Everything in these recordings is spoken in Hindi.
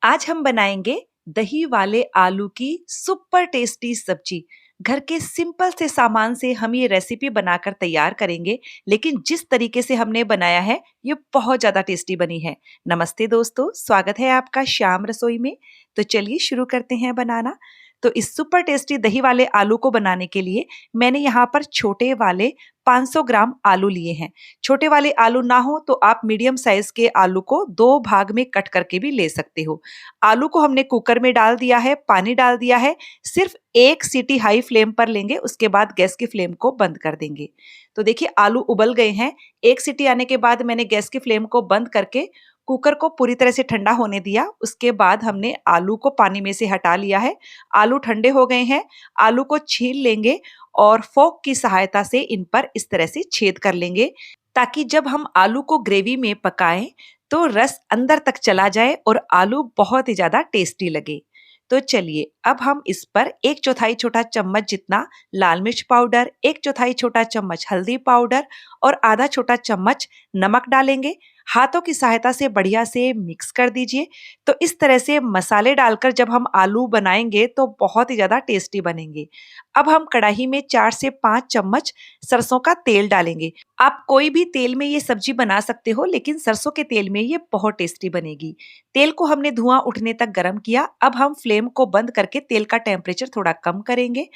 आज हम बनाएंगे दही वाले आलू की सुपर टेस्टी सब्जी। घर के सिंपल से सामान से हम ये रेसिपी बनाकर तैयार करेंगे, लेकिन जिस तरीके से हमने बनाया है ये बहुत ज्यादा टेस्टी बनी है। नमस्ते दोस्तों, स्वागत है आपका श्याम रसोई में। तो चलिए शुरू करते हैं बनाना। तो इस सुपर टेस्टी दही वाले आलू को बनाने के लिए मैंने यहाँ पर छोटे वाले 500 ग्राम आलू लिए हैं। छोटे वाले आलू ना हो तो आप मीडियम साइज के आलू को 2 भाग में कट करके भी ले सकते हो। आलू को हमने कुकर में डाल दिया है, पानी डाल दिया है। सिर्फ एक सीटी हाई फ्लेम पर लेंगे, उसके बाद गैस की फ्लेम को बंद कर देंगे। तो देखिए आलू उबल गए हैं। एक सीटी आने के बाद मैंने गैस की फ्लेम को बंद करके कुकर को पूरी तरह से ठंडा होने दिया। उसके बाद हमने आलू को पानी में से हटा लिया है। आलू ठंडे हो गए हैं। आलू को छील लेंगे और फोक की सहायता से इन पर इस तरह से छेद कर लेंगे, ताकि जब हम आलू को ग्रेवी में पकाएं तो रस अंदर तक चला जाए और आलू बहुत ही ज्यादा टेस्टी लगे। तो चलिए अब हम इस पर 1/4 छोटा चम्मच जितना लाल मिर्च पाउडर, 1/4 छोटा चम्मच हल्दी पाउडर और आधा छोटा चम्मच नमक डालेंगे। हाथों की सहायता से बढ़िया से मिक्स कर दीजिए। तो इस तरह से मसाले डालकर जब हम आलू बनाएंगे तो बहुत ही ज्यादा टेस्टी बनेंगे। अब हम कढ़ाई में 4 से 5 चम्मच सरसों का तेल डालेंगे। आप कोई भी तेल में ये सब्जी बना सकते हो, लेकिन सरसों के तेल में ये बहुत टेस्टी बनेगी। तेल को हमने धुआं उठने तक गर्म किया। अब हम फ्लेम को बंद करके तेल का टेम्परेचर थोड़ा कम करेंगे।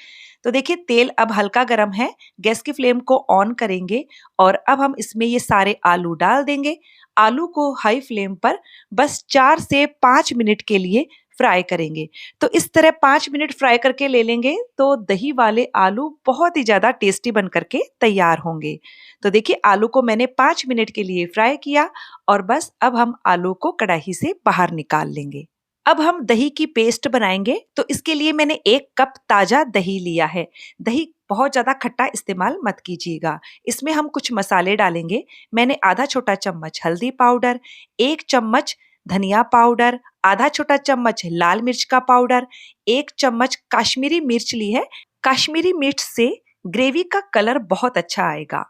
तो देखिए तेल अब हल्का गर्म है। गैस की फ्लेम को ऑन करेंगे और अब हम इसमें ये सारे आलू डाल देंगे। आलू को हाई फ्लेम पर बस 4 से 5 मिनट के लिए फ्राई करेंगे। तो इस तरह 5 मिनट फ्राई करके ले लेंगे तो दही वाले आलू बहुत ही ज्यादा टेस्टी बन करके तैयार होंगे। तो देखिए आलू को मैंने 5 मिनट के लिए फ्राई किया और बस अब हम आलू को कढ़ाई से बाहर निकाल लेंगे। अब हम दही की पेस्ट बनाएंगे। तो इसके लिए मैंने 1 कप ताजा दही लिया है। दही बहुत ज्यादा खट्टा इस्तेमाल मत कीजिएगा। इसमें हम कुछ मसाले डालेंगे। मैंने आधा छोटा चम्मच हल्दी पाउडर, 1 चम्मच धनिया पाउडर, आधा छोटा चम्मच लाल मिर्च का पाउडर, 1 चम्मच काश्मीरी मिर्च ली है। काश्मीरी मिर्च से ग्रेवी का कलर बहुत अच्छा आएगा।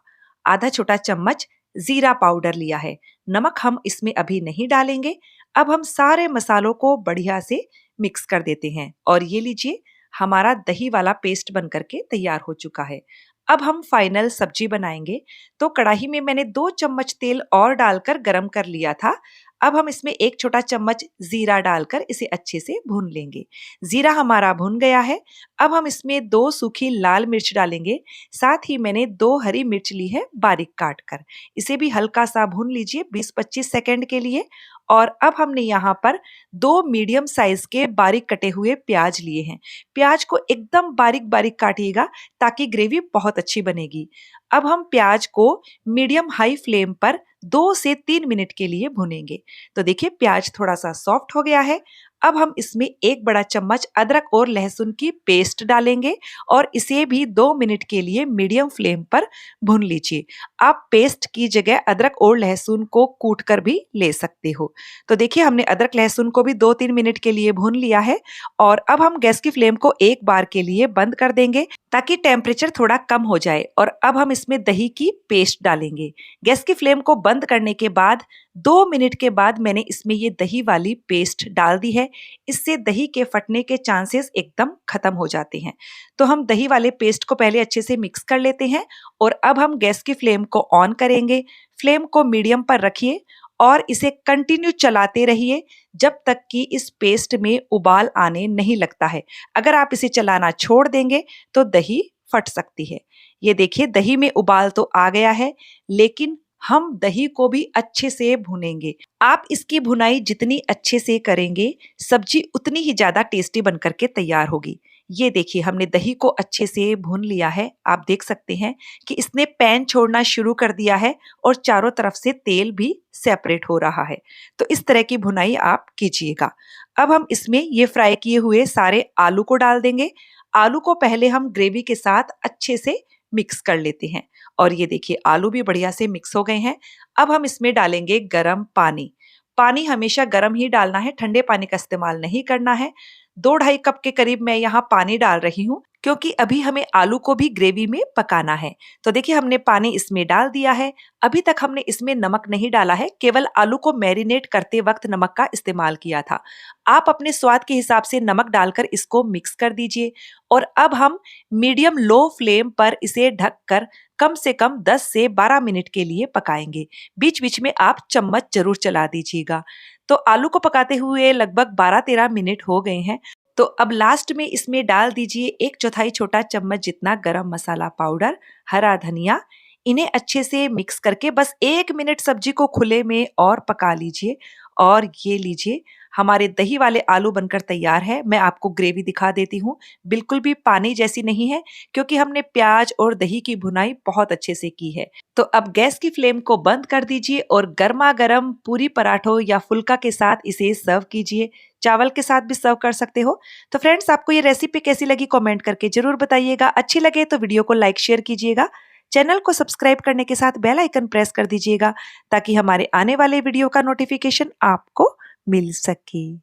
आधा छोटा चम्मच जीरा पाउडर लिया है। नमक हम इसमें अभी नहीं डालेंगे। अब हम सारे मसालों को बढ़िया से मिक्स कर देते हैं और ये लीजिए हमारा दही वाला पेस्ट बन करके तैयार हो चुका है। अब हम फाइनल सब्जी बनाएंगे। तो कढ़ाई में मैंने 2 चम्मच तेल और डालकर गरम कर लिया था। अब हम इसमें 1 छोटा चम्मच जीरा डालकर इसे अच्छे से भून लेंगे। जीरा हमारा भुन गया है। अब हम इसमें 2 सूखी लाल मिर्च डालेंगे। साथ ही मैंने 2 हरी मिर्च ली है बारीक काट कर। इसे भी हल्का सा भून लीजिए 20-25 सेकंड के लिए। और अब हमने यहाँ पर 2 मीडियम साइज के बारीक कटे हुए प्याज लिए हैं। प्याज को एकदम बारीक बारीक काटिएगा ताकि ग्रेवी बहुत अच्छी बनेगी। अब हम प्याज को मीडियम हाई फ्लेम पर 2 से 3 मिनट के लिए भुनेंगे। तो देखिए प्याज थोड़ा सा सॉफ्ट हो गया है। अब हम इसमें 1 बड़ा चम्मच अदरक और लहसुन की पेस्ट डालेंगे और इसे भी 2 मिनट के लिए मीडियम फ्लेम पर भून लीजिए। आप पेस्ट की जगह अदरक और लहसुन को कूट कर भी ले सकते हो। तो देखिए हमने अदरक लहसुन को भी 2-3 मिनट के लिए भून लिया है और अब हम गैस की फ्लेम को एक बार के लिए बंद कर देंगे ताकि टेम्परेचर थोड़ा कम हो जाए। और अब हम इसमें दही की पेस्ट डालेंगे। गैस की फ्लेम को बंद करने के बाद 2 मिनट के बाद मैंने इसमें ये दही वाली पेस्ट डाल दी है। इससे दही के फटने के चांसेस एकदम खत्म हो जाते हैं। तो हम दही वाले पेस्ट को पहले अच्छे से मिक्स कर लेते हैं और अब हम गैस की फ्लेम को ऑन करेंगे। फ्लेम को मीडियम पर रखिए और इसे कंटिन्यू चलाते रहिए जब तक कि इस पेस्ट में उबाल आने नहीं लगता है। अगर आप इसे चलाना छोड़ देंगे तो दही फट सकती है। ये देखिए दही में उबाल तो आ गया है, लेकिन हम दही को भी अच्छे से भुनेंगे। आप इसकी भुनाई जितनी अच्छे से करेंगे, सब्जी उतनी ही ज्यादा टेस्टी बन करके तैयार होगी। ये देखिए हमने दही को अच्छे से भून लिया है। आप देख सकते हैं कि इसने पैन छोड़ना शुरू कर दिया है और चारों तरफ से तेल भी सेपरेट हो रहा है। तो इस तरह की भुनाई आप कीजिएगा। अब हम इसमें ये फ्राई किए हुए सारे आलू को डाल देंगे। आलू को पहले हम ग्रेवी के साथ अच्छे से मिक्स कर लेते हैं और ये देखिए आलू भी बढ़िया से मिक्स हो गए हैं। अब हम इसमें डालेंगे गरम पानी। पानी हमेशा गर्म ही डालना है, ठंडे पानी का इस्तेमाल नहीं करना है। 2-2.5 कप के करीब मैं यहाँ पानी डाल रही हूँ, क्योंकि अभी हमें आलू को भी ग्रेवी में पकाना है। तो देखिए हमने पानी इसमें डाल दिया है। अभी तक हमने इसमें नमक नहीं डाला है, केवल आलू को मैरिनेट करते वक्त नमक का इस्तेमाल किया था। आप अपने स्वाद के हिसाब से नमक डालकर इसको मिक्स कर दीजिए और अब हम मीडियम लो फ्लेम पर इसे ढककर कम से कम 10 से 12 मिनट के लिए पकाएंगे। बीच-बीच में आप चम्मच जरूर चला दीजिएगा। तो आलू को पकाते हुए लगभग 12-13 मिनट हो गए हैं। तो अब लास्ट में इसमें डाल दीजिए 1/4 छोटा चम्मच जितना गरम मसाला पाउडर, हरा धनिया। इन्हें अच्छे से मिक्स करके बस 1 मिनट सब्जी को खुले में और पका लीजिए और ये लीजिए हमारे दही वाले आलू बनकर तैयार है। मैं आपको ग्रेवी दिखा देती हूँ। बिल्कुल भी पानी जैसी नहीं है क्योंकि हमने प्याज और दही की भुनाई बहुत अच्छे से की है। तो अब गैस की फ्लेम को बंद कर दीजिए और गर्मा-गर्म पूरी पराठों या फुल्का के साथ इसे सर्व कीजिए। चावल के साथ भी सर्व कर सकते हो। तो फ्रेंड्स आपको ये रेसिपी कैसी लगी कमेंट करके जरूर बताइएगा। अच्छी लगे तो वीडियो को लाइक शेयर कीजिएगा। चैनल को सब्सक्राइब करने के साथ बेल आइकन प्रेस कर दीजिएगा ताकि हमारे आने वाले वीडियो का नोटिफिकेशन आपको मिल सके।